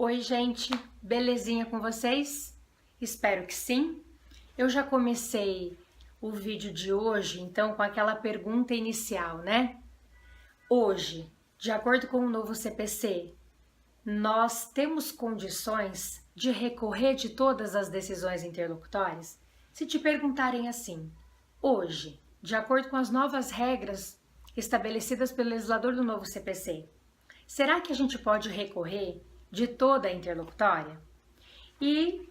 Oi, gente, belezinha com vocês? Espero que sim. Eu já comecei o vídeo de hoje, então, com aquela pergunta inicial, né? Hoje, de acordo com o novo CPC, nós temos condições de recorrer de todas as decisões interlocutórias? Se te perguntarem assim, hoje, de acordo com as novas regras estabelecidas pelo legislador do novo CPC, será que a gente pode recorrer de toda a interlocutória? E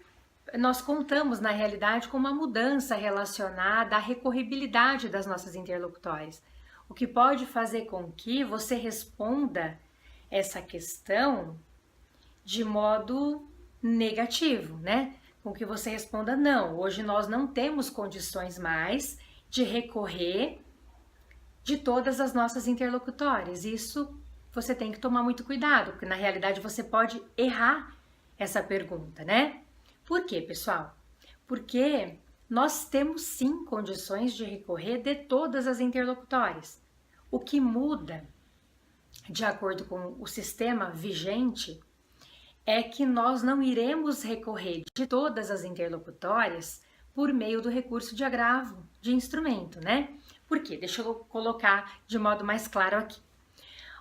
nós contamos, na realidade, com uma mudança relacionada à recorribilidade das nossas interlocutórias, o que pode fazer com que você responda essa questão de modo negativo, né? Com que você responda não, hoje nós não temos condições mais de recorrer de todas as nossas interlocutórias. Isso você tem que tomar muito cuidado, porque na realidade você pode errar essa pergunta, né? Por quê, pessoal? Porque nós temos sim condições de recorrer de todas as interlocutórias. O que muda, de acordo com o sistema vigente, é que nós não iremos recorrer de todas as interlocutórias por meio do recurso de agravo de instrumento, né? Por quê? Deixa eu colocar de modo mais claro aqui.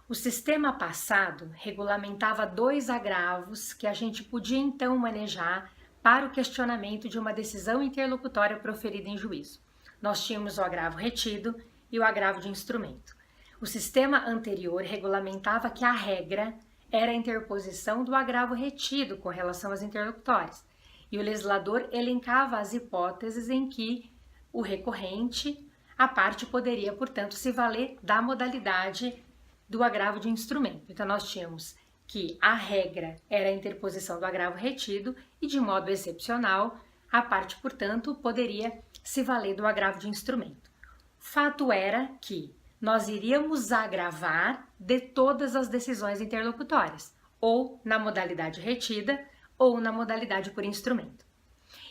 O sistema passado regulamentava 2 agravos que a gente podia então manejar para o questionamento de uma decisão interlocutória proferida em juízo. Nós tínhamos o agravo retido e o agravo de instrumento. O sistema anterior regulamentava que a regra era a interposição do agravo retido com relação às interlocutórias, e o legislador elencava as hipóteses em que o recorrente, a parte, poderia, portanto, se valer da modalidade do agravo de instrumento. Então, nós tínhamos que a regra era a interposição do agravo retido e, de modo excepcional, a parte, portanto, poderia se valer do agravo de instrumento. Fato era que nós iríamos agravar de todas as decisões interlocutórias, ou na modalidade retida, ou na modalidade por instrumento.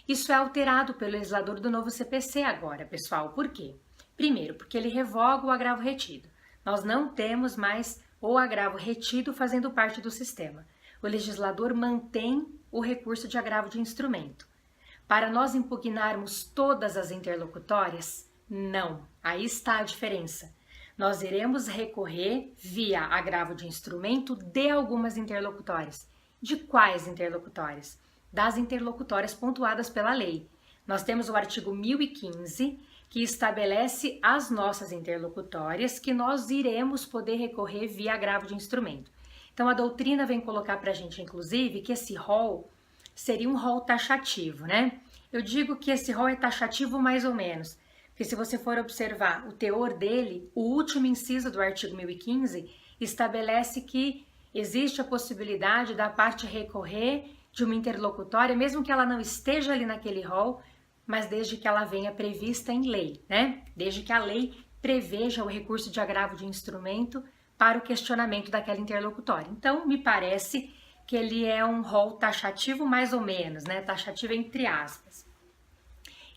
Isso é alterado pelo legislador do novo CPC agora, pessoal. Por quê? Primeiro, porque ele revoga o agravo retido. Nós não temos mais o agravo retido fazendo parte do sistema. O legislador mantém o recurso de agravo de instrumento. Para nós impugnarmos todas as interlocutórias, não. Aí está a diferença. Nós iremos recorrer via agravo de instrumento de algumas interlocutórias. De quais interlocutórias? Das interlocutórias pontuadas pela lei. Nós temos o artigo 1015, que estabelece as nossas interlocutórias que nós iremos poder recorrer via agravo de instrumento. Então, a doutrina vem colocar para a gente, inclusive, que esse rol seria um rol taxativo, né? Eu digo que esse rol é taxativo mais ou menos, porque se você for observar o teor dele, o último inciso do artigo 1015 estabelece que existe a possibilidade da parte recorrer de uma interlocutória, mesmo que ela não esteja ali naquele rol, mas desde que ela venha prevista em lei, né? Desde que a lei preveja o recurso de agravo de instrumento para o questionamento daquela interlocutória. Então, me parece que ele é um rol taxativo mais ou menos, né? Taxativo entre aspas.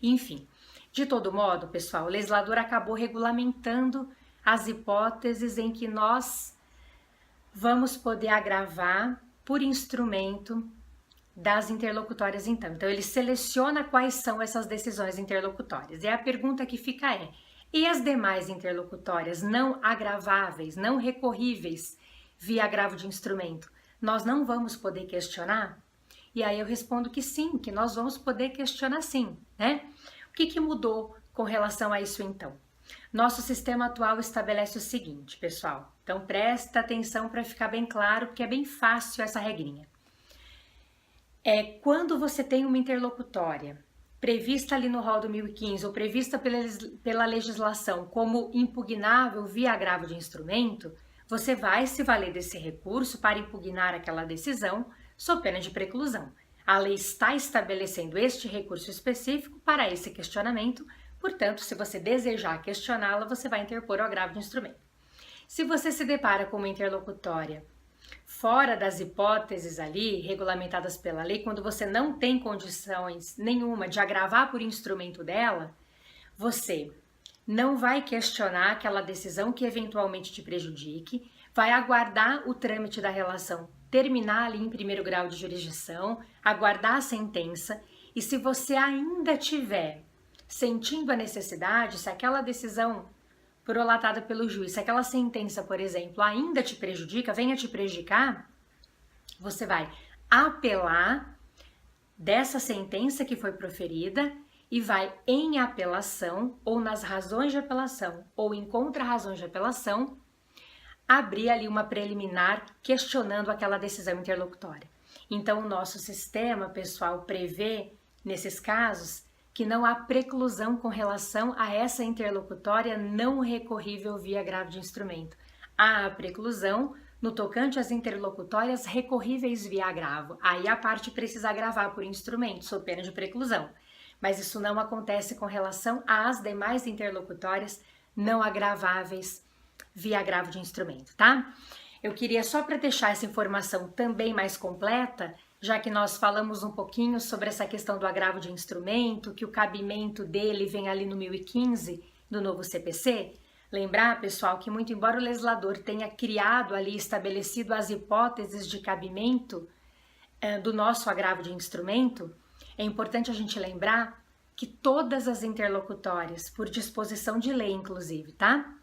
Enfim, de todo modo, pessoal, o legislador acabou regulamentando as hipóteses em que nós vamos poder agravar por instrumento das interlocutórias, então. Então, ele seleciona quais são essas decisões interlocutórias. E a pergunta que fica é: e as demais interlocutórias não agraváveis, não recorríveis via agravo de instrumento, nós não vamos poder questionar? E aí eu respondo que sim, que nós vamos poder questionar sim, né? O que mudou com relação a isso, então? Nosso sistema atual estabelece o seguinte, pessoal. Então, presta atenção para ficar bem claro, porque é bem fácil essa regrinha. Quando você tem uma interlocutória prevista ali no rol do 1015 ou prevista pela legislação como impugnável via agravo de instrumento, você vai se valer desse recurso para impugnar aquela decisão sob pena de preclusão. A lei está estabelecendo este recurso específico para esse questionamento, portanto, se você desejar questioná-la, você vai interpor o agravo de instrumento. Se você se depara com uma interlocutória fora das hipóteses ali regulamentadas pela lei, quando você não tem condições nenhuma de agravar por instrumento dela, você não vai questionar aquela decisão que eventualmente te prejudique, vai aguardar o trâmite da relação terminar ali em primeiro grau de jurisdição, aguardar a sentença, e se você ainda tiver sentindo a necessidade, se aquela decisão prolatada pelo juiz, se aquela sentença, por exemplo, ainda te prejudica, venha te prejudicar, você vai apelar dessa sentença que foi proferida e vai em apelação ou nas razões de apelação ou em contra-razões de apelação abrir ali uma preliminar questionando aquela decisão interlocutória. Então, o nosso sistema, pessoal, prevê, nesses casos, que não há preclusão com relação a essa interlocutória não recorrível via agravo de instrumento. Há a preclusão no tocante às interlocutórias recorríveis via agravo. Aí a parte precisa agravar por instrumento, sob pena de preclusão. Mas isso não acontece com relação às demais interlocutórias não agraváveis via agravo de instrumento, tá? Eu queria só para deixar essa informação também mais completa, já que nós falamos um pouquinho sobre essa questão do agravo de instrumento, que o cabimento dele vem ali no 1015 do novo CPC, lembrar, pessoal, que muito embora o legislador tenha criado ali, estabelecido as hipóteses de cabimento do nosso agravo de instrumento, é importante a gente lembrar que todas as interlocutórias, por disposição de lei inclusive, tá?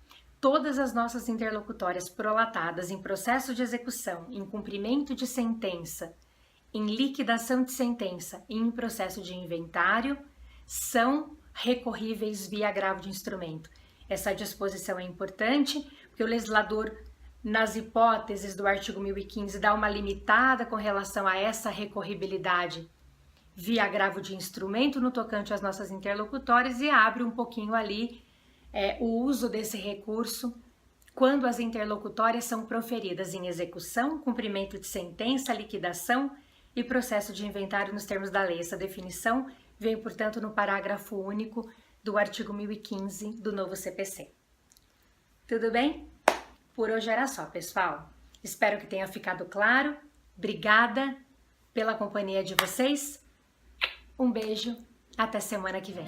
Todas as nossas interlocutórias prolatadas em processo de execução, em cumprimento de sentença, em liquidação de sentença e em processo de inventário, são recorríveis via agravo de instrumento. Essa disposição é importante, porque o legislador, nas hipóteses do artigo 1015, dá uma limitada com relação a essa recorribilidade via agravo de instrumento no tocante às nossas interlocutórias e abre um pouquinho ali o uso desse recurso quando as interlocutórias são proferidas em execução, cumprimento de sentença, liquidação e processo de inventário nos termos da lei. Essa definição veio, portanto, no parágrafo único do artigo 1015 do novo CPC. Tudo bem? Por hoje era só, pessoal. Espero que tenha ficado claro. Obrigada pela companhia de vocês. Um beijo. Até semana que vem.